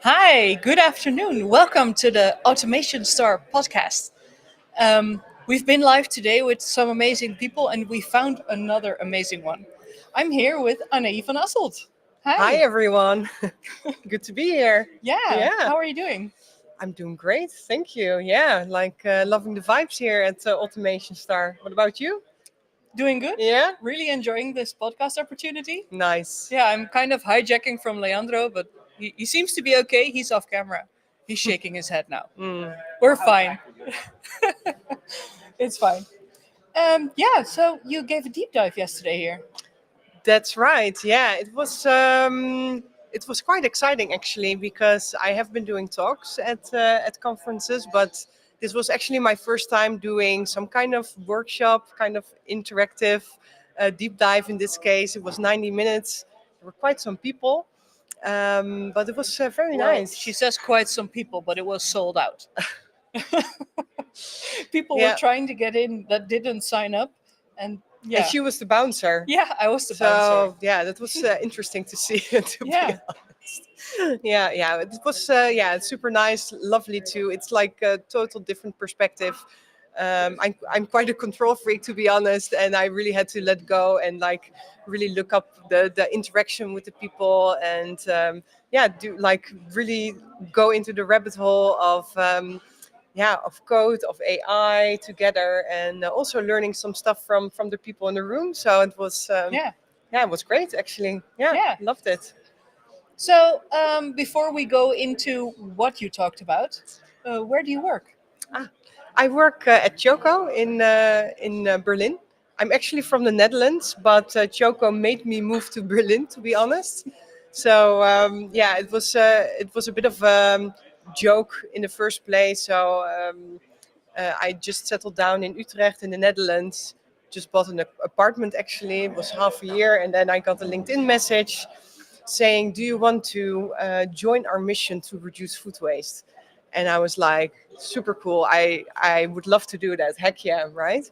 Hi, good afternoon. Welcome to the Automation Star podcast. We've been live today with some amazing people and we found another amazing one. I'm here with Anaïs van Asselt. Hi Hi. everyone. Good to be here. Yeah, Yeah, how are you doing? I'm doing great. Thank you. Yeah, loving the vibes here at Automation Star. What about you? Doing good? Yeah, Really enjoying this podcast opportunity? nice. Yeah, I'm kind of hijacking from Leandro, but he seems to be okay. He's off camera. He's shaking his head now. Mm, We're fine. It's fine. Yeah, so you gave a deep dive yesterday here. that's right. Yeah, it was quite exciting actually because I have been doing talks at conferences, but this was actually my first time doing some kind of workshop, kind of interactive deep dive. In this case, it was 90 minutes. There were quite some people. But it was very Well, she nice. says quite some people, but it was sold out. People were Yeah, trying to get in that didn't sign up, and and yeah, she was the bouncer. yeah, I was the bouncer. So yeah, that was interesting to see. To be Yeah, honest, yeah, it was it's super nice, lovely too. It's like a total different perspective. I'm quite a control freak to be honest, and I really had to let go and like really look up the interaction with the people and do like really go into the rabbit hole of of code of AI together and also learning some stuff from the people in the room. So it was yeah, it was great actually. Yeah, yeah. loved it. So before we go into what you talked about, where do you work? Ah, I work at Choco in Berlin. I'm actually from the Netherlands, but Choco made me move to Berlin, to be honest. So it was a bit of a joke in the first place. So I just settled down in Utrecht in the Netherlands. Just bought an apartment actually. It was half a year, and then I got a LinkedIn message saying, "Do you want to join our mission to reduce food waste?" And I was like, "Super cool! I would love to do that. Heck yeah, right?"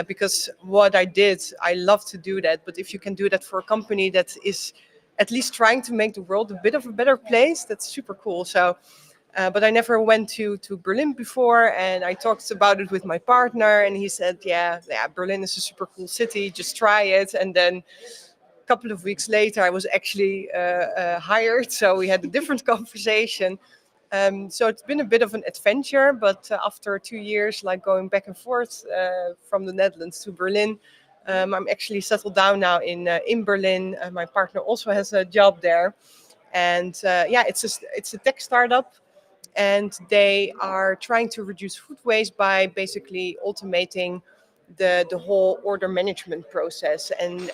Because what I did, I love to do that. But if you can do that for a company that is at least trying to make the world a bit of a better place, that's super cool. So but I never went to Berlin before, and I talked about it with my partner, and he said, "Yeah, Berlin is a super cool city. Just try it." And then a couple of weeks later, I was actually hired, so we had a different conversation. So it's been a bit of an adventure, but after 2 years, like going back and forth from the Netherlands to Berlin, I'm actually settled down now in Berlin. My partner also has a job there, and it's a tech startup and they are trying to reduce food waste by basically automating the whole order management process and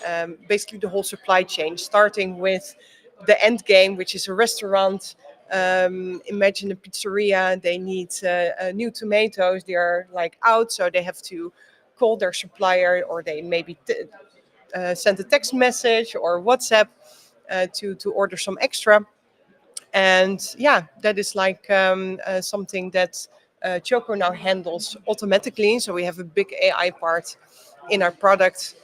basically the whole supply chain, starting with the end game, which is a restaurant. Imagine a pizzeria, they need new tomatoes, they are like out, so they have to call their supplier or they maybe send a text message or WhatsApp to order some extra. And yeah, that is like something that Choco now handles automatically. So we have a big AI part in our product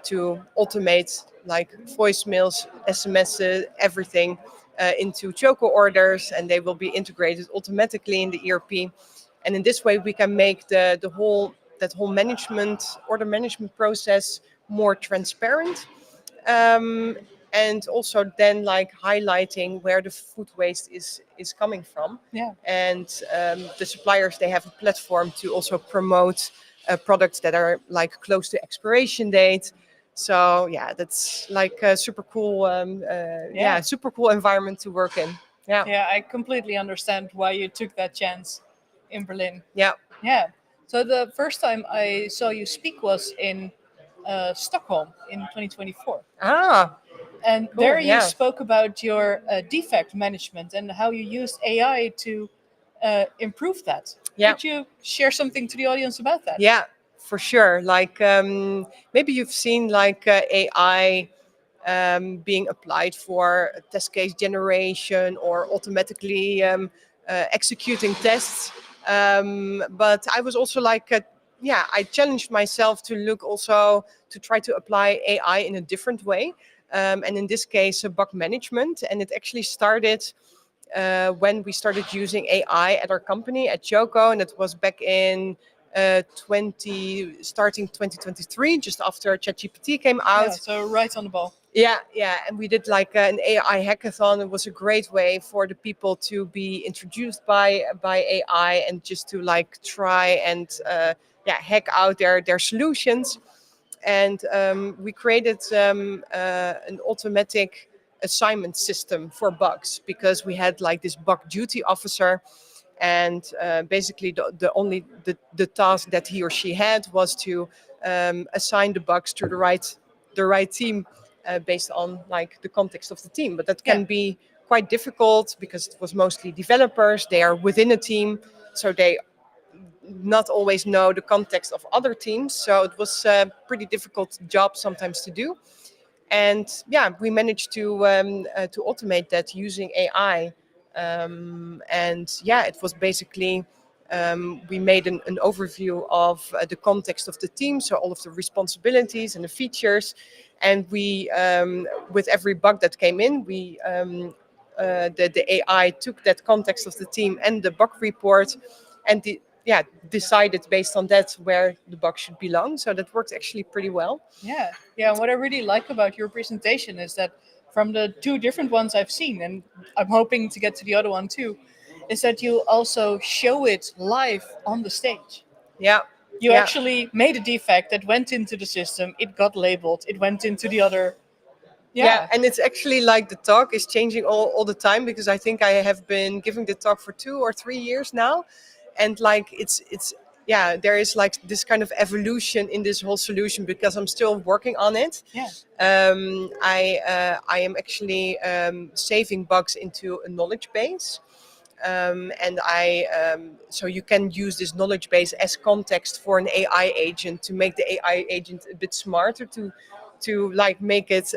to automate like voicemails, SMS, everything into Choco orders, and they will be integrated automatically in the ERP. And in this way, we can make the whole that whole management order management process more transparent, um, and also then like highlighting where the food waste is coming from. Yeah, And the suppliers, they have a platform to also promote products that are like close to expiration date. So yeah, that's like a super cool yeah, super cool environment to work in. Yeah, yeah. I completely understand why you took that chance in Berlin. yeah. Yeah. So the first time I saw you speak was in Stockholm in 2024. Ah, And there cool. you Yeah, spoke about your defect management and how you used AI to improve that. yeah. Could you share something to the audience about that? Yeah, for sure. Like maybe you've seen like AI being applied for test case generation or automatically executing tests. But I was also like, I challenged myself to look also to try to apply AI in a different way. And in this case, bug management. And it actually started when we started using AI at our company at Choco, and that was back in 2023, just after ChatGPT came Yeah, out. so right on the ball. Yeah, and we did like an AI hackathon. It was a great way for the people to be introduced by AI and just to like try and hack out their solutions. And we created an automatic assignment system for bugs because we had like this bug duty officer, and basically the task that he or she had was to assign the bugs to the right team based on like the context of the team. But that can Yeah. be quite difficult because it was mostly developers. They are within a team, so they not always know the context of other teams. So it was a pretty difficult job sometimes to do. And yeah, we managed to automate that using AI. And yeah, it was basically we made an overview of the context of the team, so all of the responsibilities and the features. And we, with every bug that came in, the AI took that context of the team and the bug report, and decided based on that where the bug should belong. So that worked actually pretty well. Yeah, yeah. And what I really like about your presentation is that from the two different ones I've seen, and I'm hoping to get to the other one too, is that you also show it live on the stage. Yeah. You Yeah. actually made a defect that went into the system, it got labeled, it went into the other. Yeah, Yeah, and it's actually like the talk is changing all the time because I think I have been giving the talk for 2 or 3 years now, and like it's yeah, there is like this kind of evolution in this whole solution because I'm still working on it. yeah, I am actually saving bugs into a knowledge base. And so you can use this knowledge base as context for an AI agent to make the AI agent a bit smarter to like make it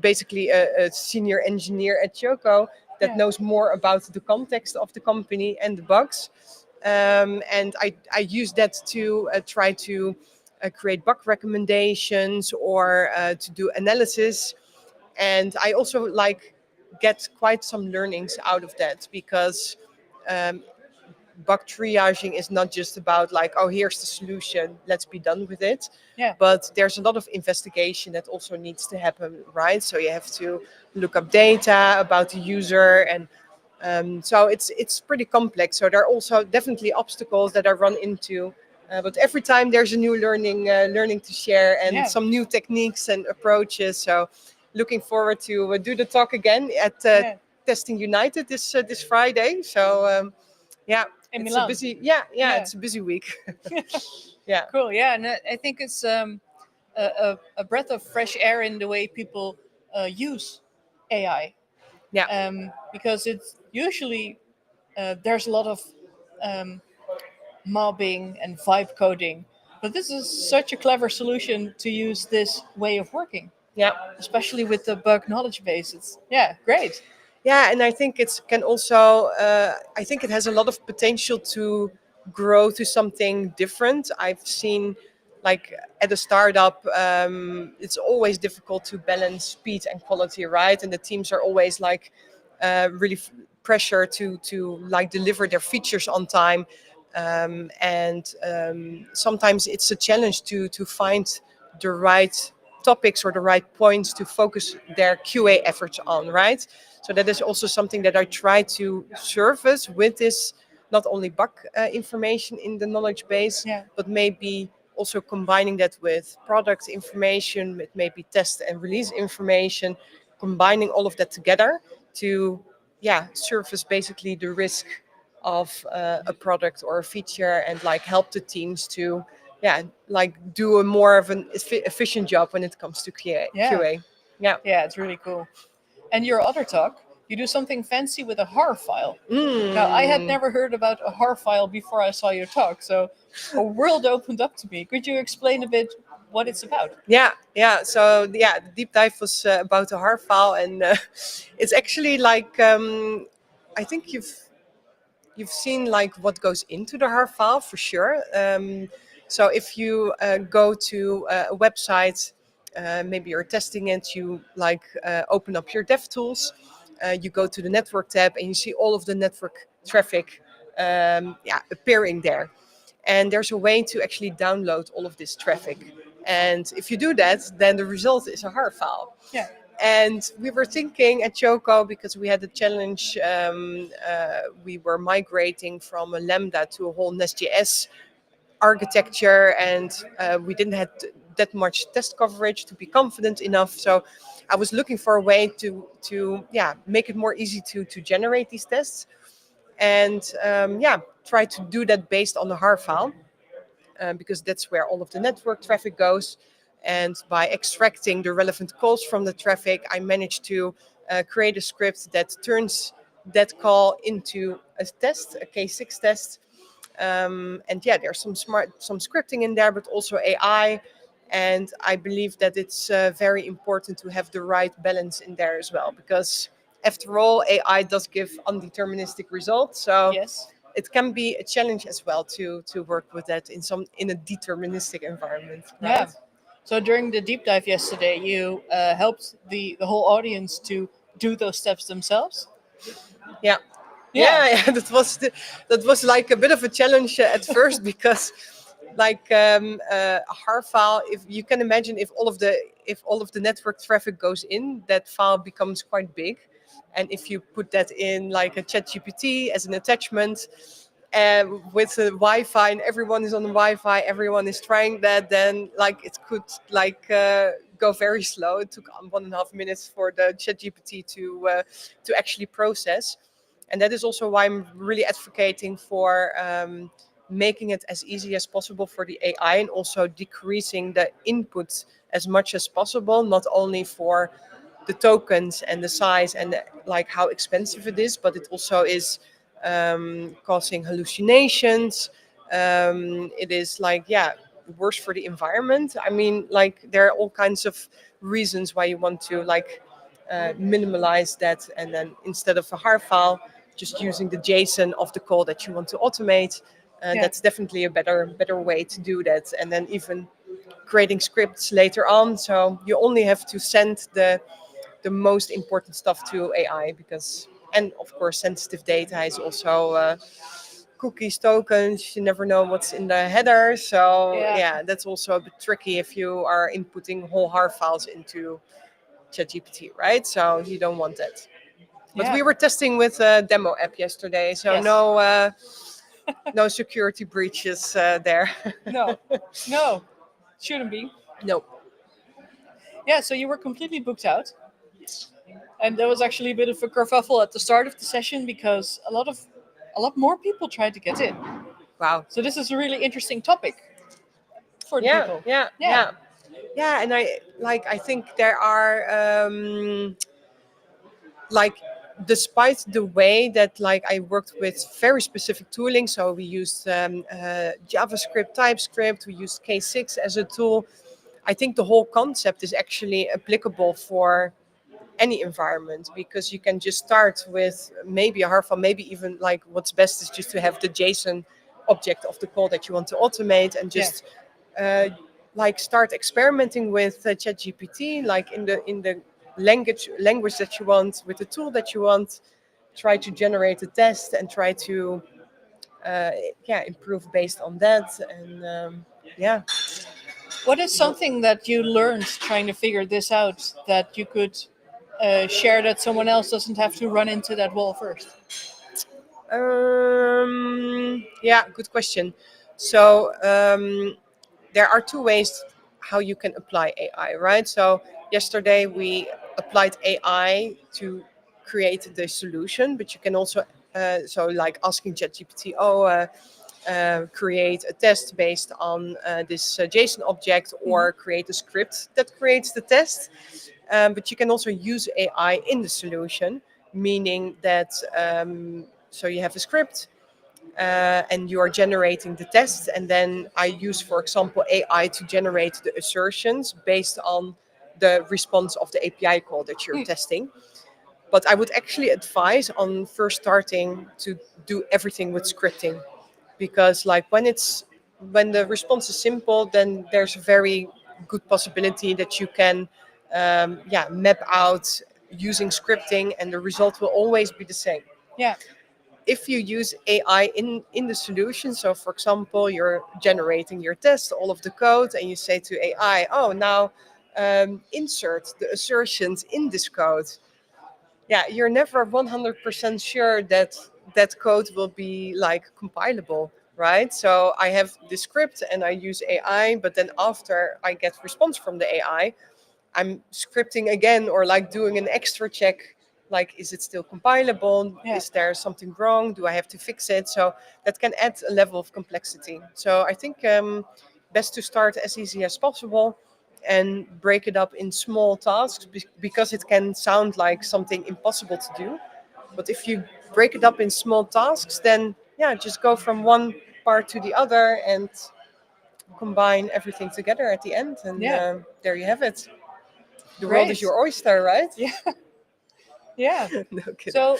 basically a senior engineer at Choco that yeah, knows more about the context of the company and the bugs. And I use that to try to create bug recommendations or to do analysis. And I also like get quite some learnings out of that because um, bug triaging is not just about like, oh, here's the solution, let's be done with it. yeah, But there's a lot of investigation that also needs to happen, right? So you have to look up data about the user, and so it's pretty complex. So there are also definitely obstacles that I run into. But every time there's a new learning to share and yeah, some new techniques and approaches. So looking forward to do the talk again at yeah. Testing United this Friday. So yeah, In it's a Milan. busy Yeah. it's a busy week. Yeah, Cool. Yeah, and I think it's a breath of fresh air in the way people use AI, yeah, because it's usually there's a lot of um, mobbing and vibe coding, but this is such a clever solution to use this way of working, yeah. especially with the bug knowledge base. It's yeah, great. Yeah, and I think it can also. I think it has a lot of potential to grow to something different. I've seen, like at a startup, it's always difficult to balance speed and quality, right? And the teams are always like really pressure to like deliver their features on time, and sometimes it's a challenge to find the right topics or the right points to focus their QA efforts on, right? So that is also something that I try to surface with this, not only bug information in the knowledge base, Yeah, but maybe also combining that with product information, with maybe test and release information, combining all of that together to, yeah, surface basically the risk of a product or a feature and like help the teams to, yeah, like do a more of an efficient job when it comes to yeah, QA. Yeah. yeah. It's really cool. And your other talk, you do something fancy with a HAR file. Now, I had Mm. never heard about a HAR file before I saw your talk, so a world opened up to me. Could you explain a bit what it's about? Yeah. So yeah, the deep dive was about a HAR file, and it's actually like I think you've seen like what goes into the HAR file for sure. So if you go to a website, maybe you're testing it, you like open up your DevTools, you go to the network tab and you see all of the network traffic appearing there. And there's a way to actually download all of this traffic. And if you do that, then the result is a HAR file. Yeah. And we were thinking at Choco, because we had a challenge, we were migrating from a Lambda to a whole Nest.js architecture, and we didn't have that much test coverage to be confident enough. So I was looking for a way to make it more easy to generate these tests, and try to do that based on the HAR file, because that's where all of the network traffic goes. And by extracting the relevant calls from the traffic, I managed to create a script that turns that call into a test, a K6 test. And there's some scripting in there, but also AI. And I believe that it's very important to have the right balance in there as well, because after all, AI does give undeterministic results. So Yes. it can be a challenge as well to work with that in a deterministic environment, Yeah. right? So during the deep dive yesterday, you helped the whole audience to do those steps themselves. Yeah. Yeah. Yeah. That was like a bit of a challenge at first, because like a HAR file, if you can imagine, if all of the network traffic goes in, that file becomes quite big. And if you put that in like a chat GPT as an attachment, with the Wi-Fi, and everyone is on the Wi-Fi, everyone is trying that, then like it could go very slow. It took 1.5 minutes for the chat GPT to actually process. And that is also why I'm really advocating for making it as easy as possible for the AI, and also decreasing the input as much as possible, not only for the tokens and the size and like how expensive it is, but it also is causing hallucinations. It is worse for the environment. I mean, like there are all kinds of reasons why you want to minimalize that, and then instead of a HAR file, just using the JSON of the call that you want to automate. Yeah. That's definitely a better way to do that. And then even creating scripts later on, so you only have to send the most important stuff to AI, because, and of course, sensitive data is also cookies, tokens. You never know what's in the header. So Yeah. yeah, that's also a bit tricky if you are inputting whole HAR files into ChatGPT, right? So you don't want that. But Yeah. we were testing with a demo app yesterday, so Yes. no security breaches there. No. No. Shouldn't be. No. Yeah. So you were completely booked out, and there was actually a bit of a kerfuffle at the start of the session because a lot more people tried to get in. Wow. So this is a really interesting topic for the Yeah, people. yeah, Yeah. yeah, yeah. And I think there are like, despite the way that like I worked with very specific tooling, so we used JavaScript, TypeScript, we used K6 as a tool. I think the whole concept is actually applicable for any environment, because you can just start with maybe a HAR file, maybe even like what's best is just to have the JSON object of the call that you want to automate, and just start experimenting with ChatGPT, like in the language that you want, with the tool that you want. Try to generate a test and try to improve based on that. And yeah. What is something that you learned trying to figure this out that you could share, that someone else doesn't have to run into that wall first? Yeah, good question. So there are two ways how you can apply AI, right? So yesterday we applied AI to create the solution, but you can also, so like asking ChatGPT, create a test based on this JSON object, or create a script that creates the test. But you can also use AI in the solution, meaning that so you have a script, and you are generating the tests, and then I use, for example, AI to generate the assertions based on the response of the API call that you're testing. But I would actually advise on first starting to do everything with scripting, because like when the response is simple, then there's a very good possibility that you can map out using scripting, and the result will always be the same. Yeah. If you use AI in the solution, so for example, you're generating your test, all of the code, and you say to AI, oh, now insert the assertions in this code. Yeah, you're never 100% sure that that code will be like compilable, right? So I have the script and I use AI, but then after I get response from the AI, I'm scripting again or like doing an extra check. Like, is it still compilable? Yeah. Is there something wrong? Do I have to fix it? So that can add a level of complexity. So I think best to start as easy as possible and break it up in small tasks because it can sound like something impossible to do. But if you break it up in small tasks, then yeah, just go from one part to the other and combine everything together at the end. And Yeah. there you have it. The world is Great. your oyster, right? Yeah. Yeah. No kidding. So,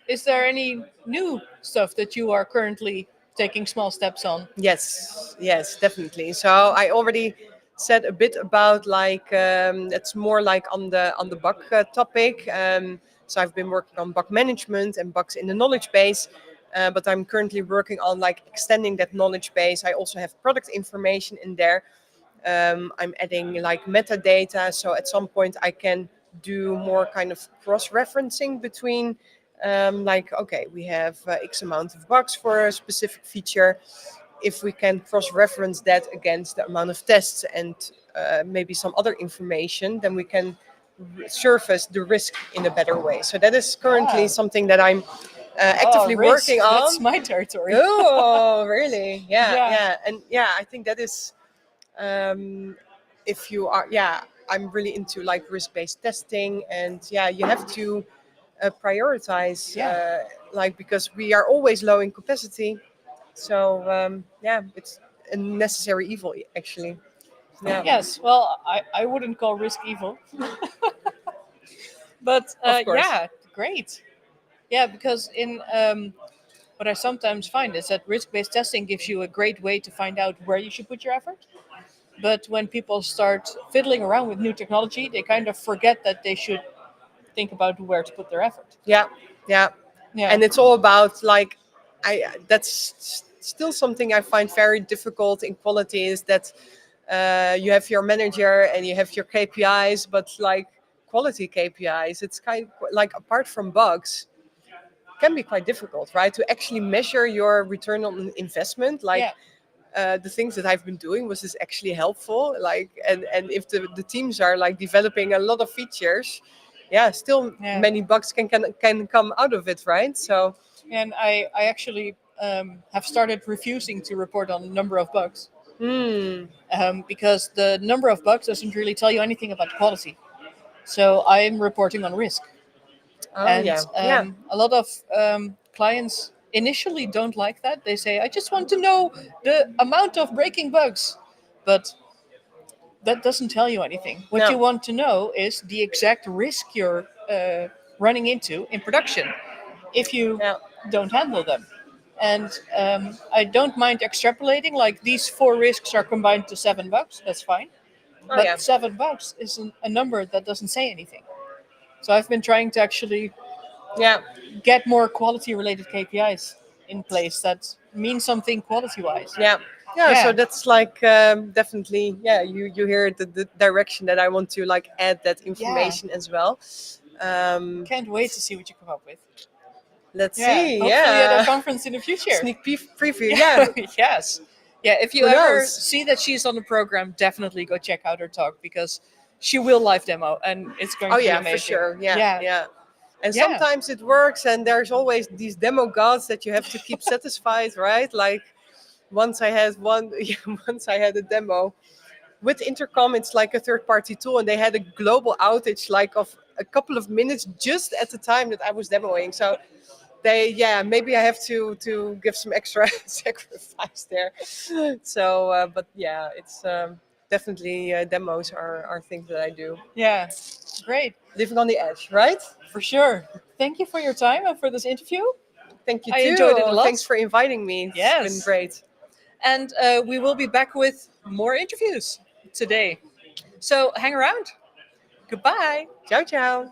is there any new stuff that you are currently taking small steps on? Yes, definitely. So I already said a bit about like it's more like on the bug topic. So I've been working on bug management and bugs in the knowledge base. But I'm currently working on like extending that knowledge base. I also have product information in there. I'm adding like metadata, so at some point I can do more kind of cross-referencing between like, okay, we have X amount of bugs for a specific feature. If we can cross-reference that against the amount of tests and maybe some other information, then we can surface the risk in a better way. So that is currently Ah. something that I'm Oh, actively risk. working That's on. my territory. Oh, really? Yeah, Yeah. yeah, and yeah, I think that is um, if you are, yeah, I'm really into like risk-based testing, and yeah, you have to prioritize Yeah. like because we are always low in capacity. So yeah, it's a necessary evil actually. Yeah, Yes. Well, I wouldn't call risk evil, but of course. yeah, great. Yeah, because in what I sometimes find is that risk-based testing gives you a great way to find out where you should put your effort. But when people start fiddling around with new technology, they kind of forget that they should think about where to put their effort. Yeah, yeah, Yeah. and it's all about like that's still something I find very difficult in quality is that you have your manager and you have your KPIs, but like quality KPIs, it's kind of like apart from bugs, can be quite difficult, right? To actually measure your return on investment, like Yeah. the things that I've been doing, was this actually helpful? Like, and if the teams are like developing a lot of features, yeah, still Yeah. many bugs can come out of it, right? So And I actually have started refusing to report on the number of bugs because the number of bugs doesn't really tell you anything about quality. So I'm reporting on risk. oh And yeah, yeah, a lot of clients initially don't like that. They say, I just want to know the amount of breaking bugs. But that doesn't tell you anything. What you no, want to know is the exact risk you're running into in production if you yeah, don't handle them. And I don't mind extrapolating, like these 4 risks are combined to 7 bugs, that's fine. oh yeah, But 7 bugs is a number that doesn't say anything. So I've been trying to actually yeah. get more quality related KPIs in place that mean something quality wise. Yeah, yeah. So Yeah. that's like definitely, yeah. You hear the direction that I want to like add that Yeah. information as well. Can't wait to see what you come up with. Let's Yeah. see. Hopefully at a Yeah, conference in the future. sneak preview. Yeah, Yes. Yeah. If you who ever knows? see that she's on the program, definitely go check out her talk because she will live demo and it's going Oh to be yeah, for amazing. sure. Yeah, Yeah. yeah. And Yeah. sometimes it works, and there's always these demo gods that you have to keep satisfied, right? Like once I had one, once I had a demo with Intercom. It's like a third-party tool, and they had a global outage like of a couple of minutes just at the time that I was demoing. So they, yeah, maybe I have to give some extra sacrifice there. So, but yeah, it's definitely demos are things that I do. Yeah. Great. Living on the edge, right? For sure. Thank you for your time and for this interview. Thank you I enjoyed it a too. lot. Thanks for inviting me. It's been Yes. great. And we will be back with more interviews today. So hang around. Goodbye. Ciao, ciao.